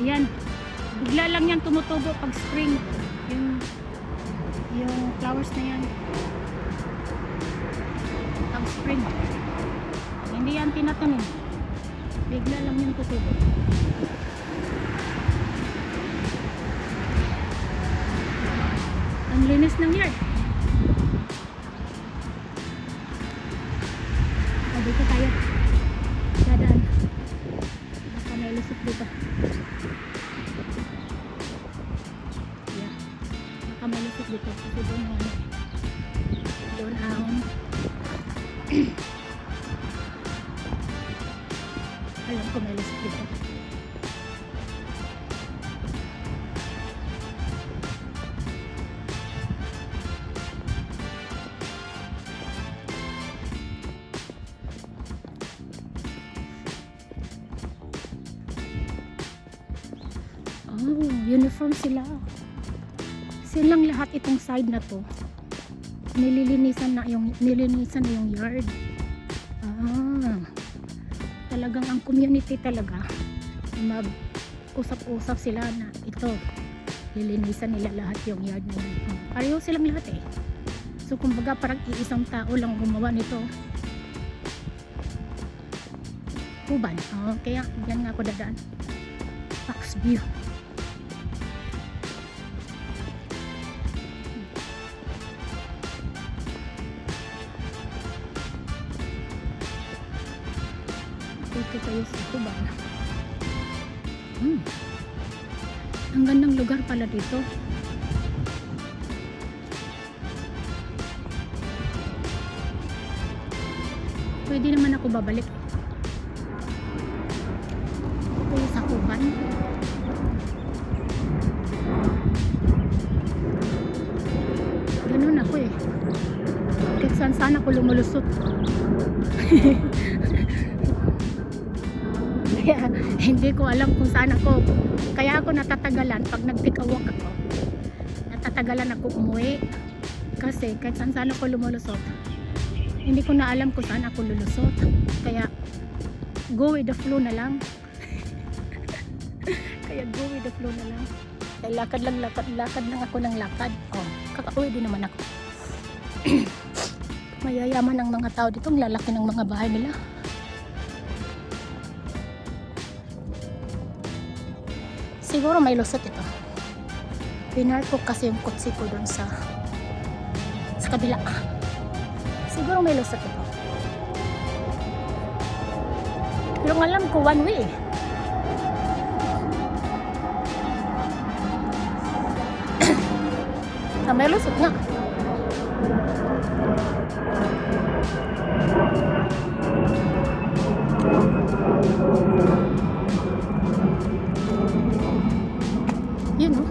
Ayan. Bigla lang yan tumutubo pag spring. Yung flowers na yan. Pag spring. Hindi yan tinatanim. Bigla lang yan tutubo. Ang linis ng yard. O, dito tayo. Dadaan. Baka may lusot dito. Yeah. Baka may lusot dito. Kasi doon ang alam ko may lusot dito. Oh, uniform sila. Silang lahat itong side na to. Nililinisan na yung yard. Ah. Talagang ang community talaga mag-usap-usap sila na ito. Lilinisan nila lahat yung yard na yun. Oh, pareho silang lahat eh. So kumbaga parang iisang tao lang gumawa nito. Kuban. Oh, kaya yan nga ako dadaan. Fox View. Dito tayo sa Kuban. Ang gandang lugar pala dito. Pwede naman ako babalik. Dito sa Kuban. Ganun ako eh. Kahit saan ako lumulusot. Kaya hindi ko alam kung saan ako. Kaya ako natatagalan pag nag-take-a-walk ako. Natatagalan ako umuwi. Kasi kahit saan ako lumulusot, hindi ko na alam kung saan ako lulusot. Kaya go with the flow na lang. Kaya go with the flow na lang. Kaya lakad lang ako ng lakad. Oh, kakauwi din naman ako. Mayayaman ang mga tao dito. Ang lalaki ng mga bahay nila. Siguro may lusot ito. Pinark ko kasi yung kutsi ko dun sa kabila. Siguro may lusot ito. Pero alam ko one way. May lusot nga. Yun o.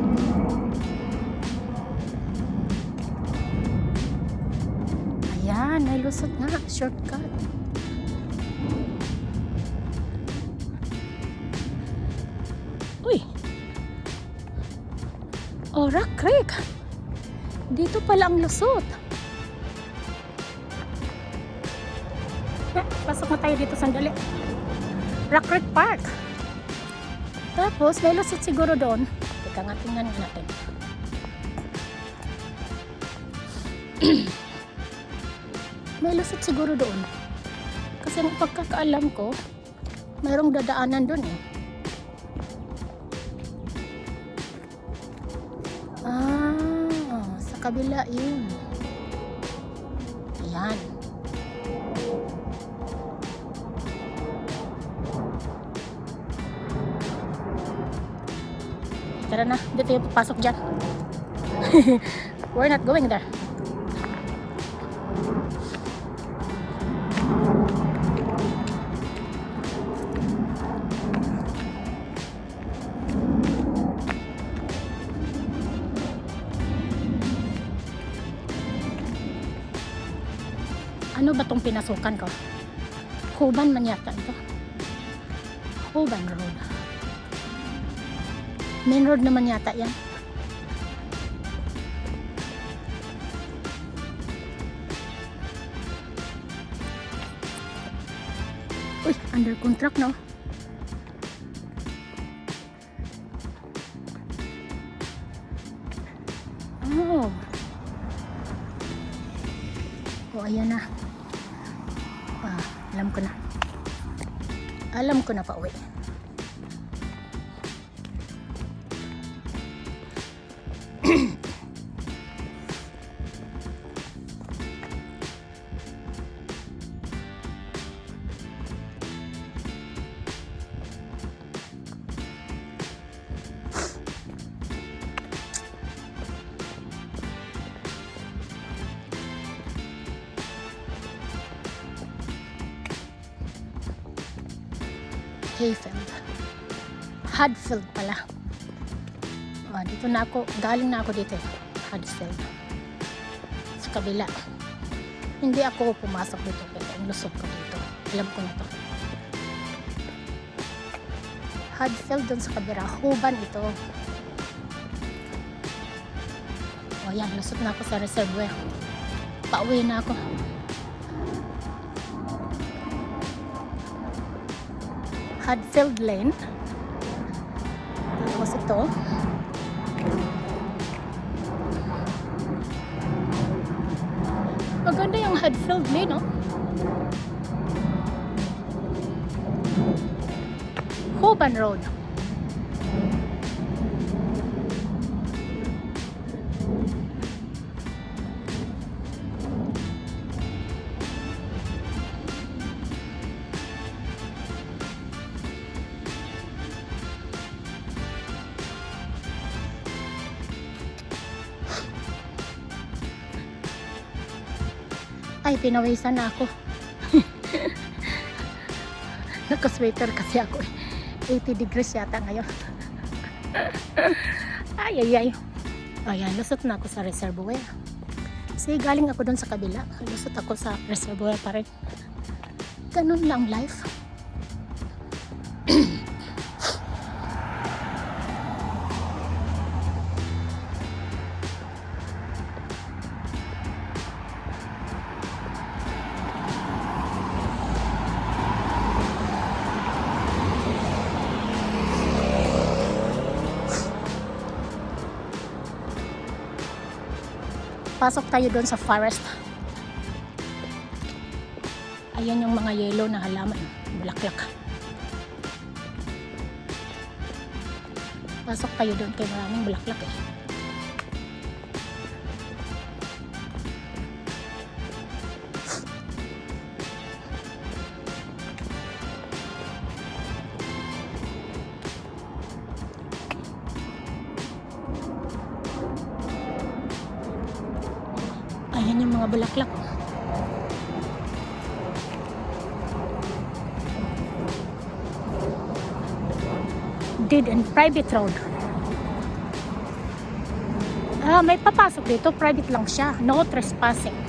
Ayan, may lusot nga. Shortcut. Uy. Oh, Rock Creek. Dito pala ang lusot. Pasok na tayo dito sandali. Rock Creek Park. Tapos may lusot siguro doon. Teka nga, tingnan natin. May lusot siguro doon. Kasi ang pagkakaalam ko, mayroong dadaanan doon eh. Sa kabila yun. Ayan. Tara na, dito yung papasok dyan. We're not going there. Ano ba tong pinasukan ko? Kuban man yata ito. Kuban Road. Main road naman yata yan. Uy, under contract no? O, ayan na. Alam ko na. Alam ko na pa uwi. Hayfield. Hadfield pala. Dito na ako, galing na ako dito. Hadfield. Sa kabila. Hindi ako pumasok dito, pero ang lusot ko dito. Alam ko na to. Hadfield dun sa kabila. Huban ito. Yan, lusot na ako sa reservoir. Pauwi na ako. Hadfield Lane. Tapos ito. Maganda yung Hadfield Lane, no? Hoban Road. Ay, pinawisan na ako. Naka-sweater kasi ako. 80 degrees yata ngayon. Ay. Ayan, lusot na ako sa reservoir. Kasi galing ako doon sa kabila. Lusot ako sa reservoir pa rin. Ganun lang life. Pasok tayo doon sa forest. Ayan yung mga yellow na halaman, bulaklak. Pasok tayo doon kay maraming bulaklak eh. Ayan yung mga bulaklak. Deed and private road. May papasok dito. Private lang siya. No trespassing.